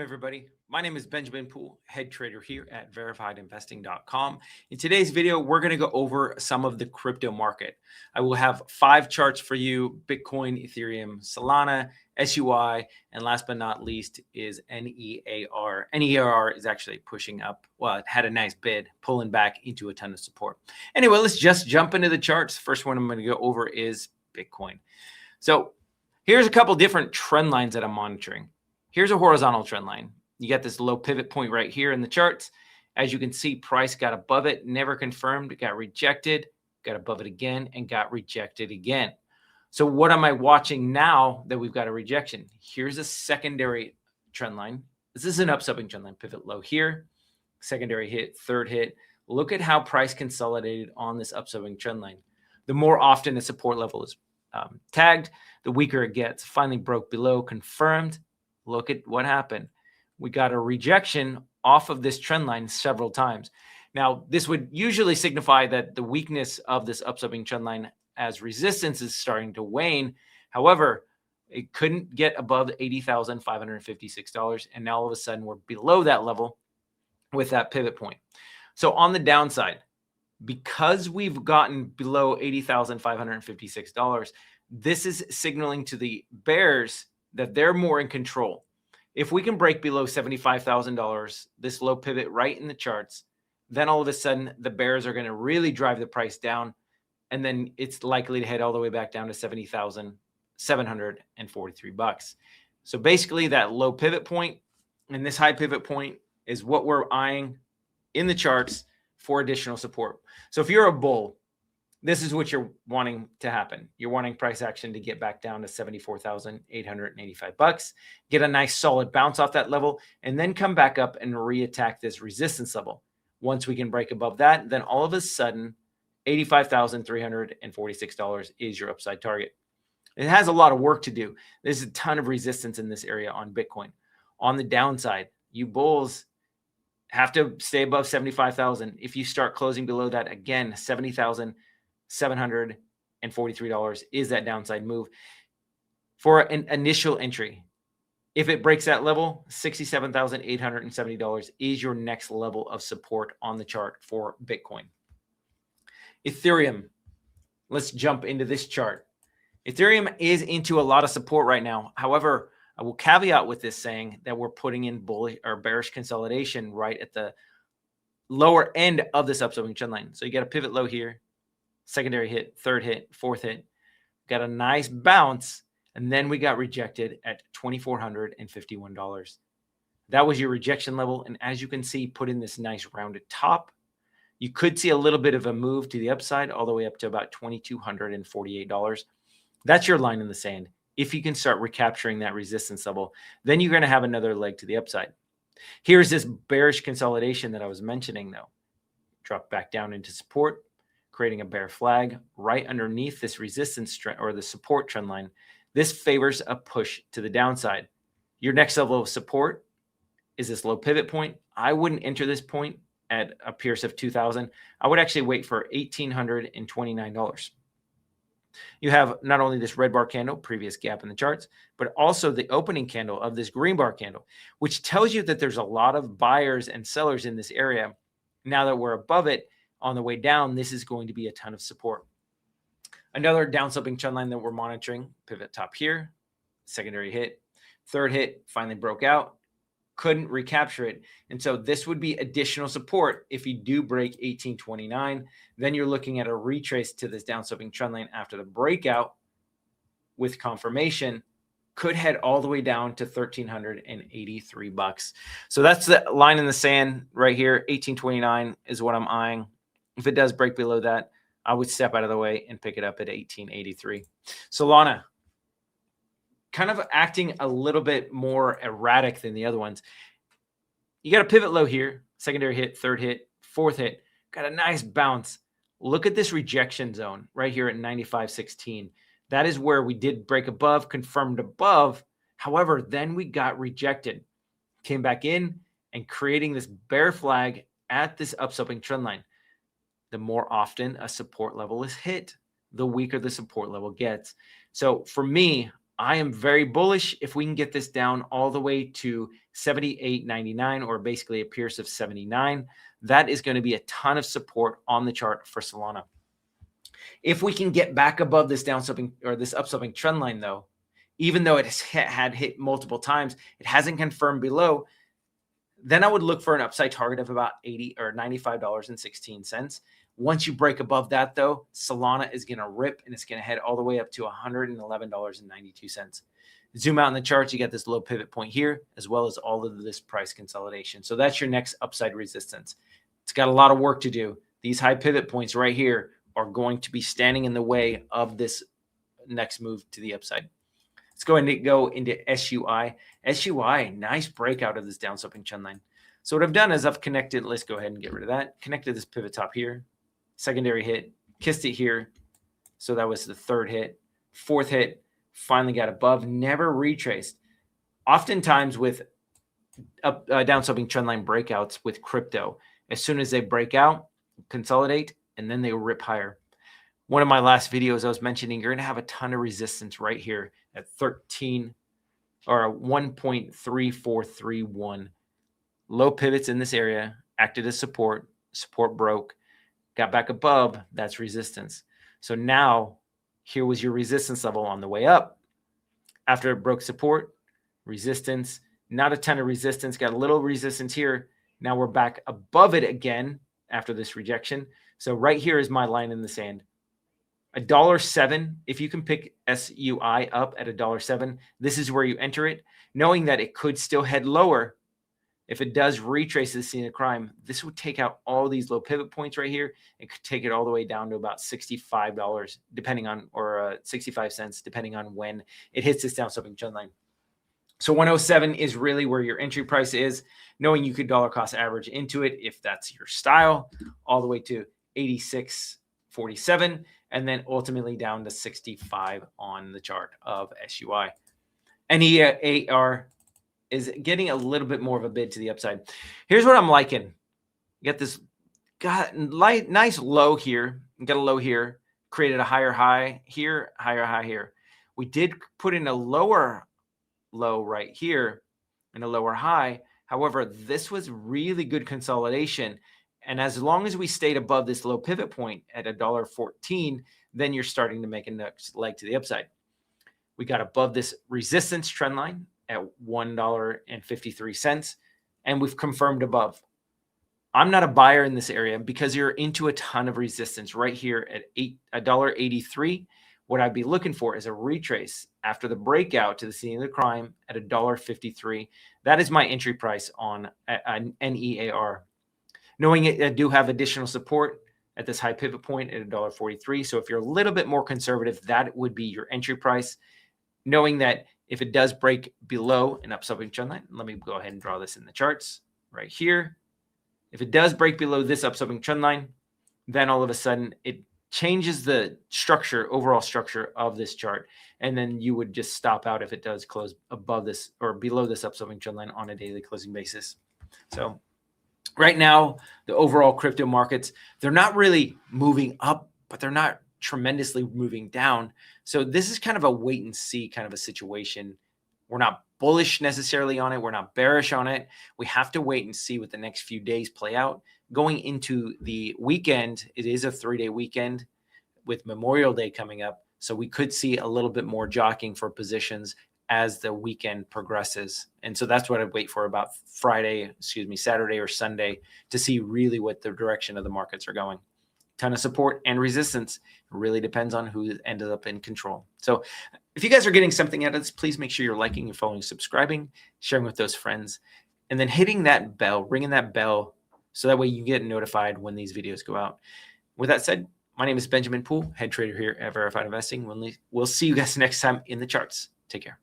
everybody. My name is Benjamin Poole, head trader here at verifiedinvesting.com. In today's video, we're going to go over some of the crypto market. I will have 5 charts for you: Bitcoin, Ethereum, Solana, SUI, and last but not least is NEAR. NEAR is actually pushing up. Well, it had a nice bid, pulling back into a ton of support. Anyway, let's just jump into the charts. First one I'm going to go over is Bitcoin. So here's a couple different trend lines that I'm monitoring. Here's a horizontal trend line. You got this low pivot point right here in the charts. As you can see, price got above it, never confirmed, got rejected, got above it again, and got rejected again. So what am I watching now that we've got a rejection? Here's a secondary trend line. This is an upswing trend line. Pivot low here, secondary hit, third hit. Look at how price consolidated on this upswing trend line. The more often the support level is tagged, the weaker it gets. Finally broke below, confirmed. Look at what happened. We got a rejection off of this trend line several times. Now, this would usually signify that the weakness of this upswing trend line as resistance is starting to wane. However, it couldn't get above $80,556. And now all of a sudden we're below that level with that pivot point. So on the downside, because we've gotten below $80,556, this is signaling to the bears that they're more in control. If we can break below $75,000, this low pivot right in the charts, then all of a sudden the bears are going to really drive the price down, and then it's likely to head all the way back down to $70,743. So basically that low pivot point and this high pivot point is what we're eyeing in the charts for additional support. So if you're a bull, this is what you're wanting to happen. You're wanting price action to get back down to $74,885, get a nice solid bounce off that level, and then come back up and reattack this resistance level. Once we can break above that, then all of a sudden, $85,346 is your upside target. It has a lot of work to do. There's a ton of resistance in this area on Bitcoin. On the downside, you bulls have to stay above 75,000. If you start closing below that, again, $70,743 is that downside move for an initial entry. If it breaks that level, $67,870 is your next level of support on the chart for Bitcoin. Ethereum, let's jump into this chart. Ethereum is into a lot of support right now. However, I will caveat with this saying that we're putting in bullish or bearish consolidation right at the lower end of this upswing trend line. So you got a pivot low here, secondary hit, third hit, fourth hit, got a nice bounce, and then we got rejected at $2,451. That was your rejection level. And as you can see, put in this nice rounded top. You could see a little bit of a move to the upside all the way up to about $2,248. That's your line in the sand. If you can start recapturing that resistance level, then you're going to have another leg to the upside. Here's this bearish consolidation that I was mentioning, though. Drop back down into support, creating a bear flag right underneath this resistance trend or the support trend line. This favors a push to the downside. Your next level of support is this low pivot point. I wouldn't enter this point at a Pierce of 2,000. I would actually wait for $1,829. You have not only this red bar candle, previous gap in the charts, but also the opening candle of this green bar candle, which tells you that there's a lot of buyers and sellers in this area. Now that we're above it, on the way down, this is going to be a ton of support. Another downsloping trend line that we're monitoring, pivot top here, secondary hit, third hit, finally broke out, couldn't recapture it. And so this would be additional support if you do break 1829. Then you're looking at a retrace to this downsloping trend line after the breakout with confirmation, could head all the way down to $1,383. So that's the line in the sand right here. 1829 is what I'm eyeing. If it does break below that, I would step out of the way and pick it up at 1883. Solana, kind of acting a little bit more erratic than the other ones. You got a pivot low here, secondary hit, third hit, fourth hit, got a nice bounce. Look at this rejection zone right here at 95.16. That is where we did break above, confirmed above. However, then we got rejected, came back in and creating this bear flag at this upswing trend line. The more often a support level is hit, the weaker the support level gets. So for me, I am very bullish if we can get this down all the way to 78.99, or basically a pierce of 79. That is going to be a ton of support on the chart for Solana. If we can get back above this downsloping or this upsloping trend line, though, even though it had hit multiple times, it hasn't confirmed below, then I would look for an upside target of about $80 or $95.16. Once you break above that, though, Solana is going to rip, and it's going to head all the way up to $111.92. Zoom out in the charts, you get this low pivot point here, as well as all of this price consolidation. So that's your next upside resistance. It's got a lot of work to do. These high pivot points right here are going to be standing in the way of this next move to the upside. Let's go ahead and go into SUI. SUI, nice breakout of this downsloping trend line. So what I've done is I've connected, let's go ahead and get rid of that. Connected this pivot top here, secondary hit, kissed it here. So that was the third hit. Fourth hit, finally got above, never retraced. Oftentimes with downsloping trend line breakouts with crypto, as soon as they break out, consolidate, and then they rip higher. One of my last videos I was mentioning, you're going to have a ton of resistance right here at 13 or 1.3431. Low pivots in this area, acted as support, support broke, got back above, that's resistance. So now here was your resistance level on the way up. After it broke support, resistance, not a ton of resistance, got a little resistance here. Now we're back above it again after this rejection. So right here is my line in the sand. $1.07, if you can pick SUI up at $1.07, this is where you enter it, knowing that it could still head lower. If it does retrace the scene of crime, this would take out all these low pivot points right here. It could take it all the way down to about $65, depending on, or 65 cents, depending on when it hits this downsloping trend line. So 107 is really where your entry price is, knowing you could dollar cost average into it if that's your style, all the way to 86.47, and then ultimately down to 65 on the chart of SUI. NEAR is getting a little bit more of a bid to the upside. Here's what I'm liking. You got this nice low here. You got a low here, created a higher high here, higher high here. We did put in a lower low right here and a lower high. However, this was really good consolidation. And as long as we stayed above this low pivot point at $1.14, then you're starting to make a next leg to the upside. We got above this resistance trend line at $1.53, and we've confirmed above. I'm not a buyer in this area because you're into a ton of resistance right here at $1.83. What I'd be looking for is a retrace after the breakout to the scene of the crime at $1.53. That is my entry price on NEAR. Knowing it, I do have additional support at this high pivot point at $1.43. So if you're a little bit more conservative, that would be your entry price. Knowing that if it does break below an upsloping trend line, let me go ahead and draw this in the charts right here. If it does break below this upsloping trend line, then all of a sudden it changes the structure, overall structure of this chart. And then you would just stop out if it does close above this or below this upsloping trend line on a daily closing basis. So right now, the overall crypto markets, they're not really moving up, but they're not tremendously moving down. So this is kind of a wait and see kind of a situation. We're not bullish necessarily on it. We're not bearish on it. We have to wait and see what the next few days play out. Going into the weekend, it is a 3-day weekend with Memorial Day coming up. So we could see a little bit more jockeying for positions as the weekend progresses. And so that's what I'd wait for about Saturday or Sunday to see really what the direction of the markets are going. Ton of support and resistance. It really depends on who ended up in control. So if you guys are getting something out of this, please make sure you're liking and following, subscribing, sharing with those friends, and then hitting that bell, ringing that bell, so that way you get notified when these videos go out. With that said, my name is Benjamin Poole, head trader here at Verified Investing. We'll see you guys next time in the charts. Take care.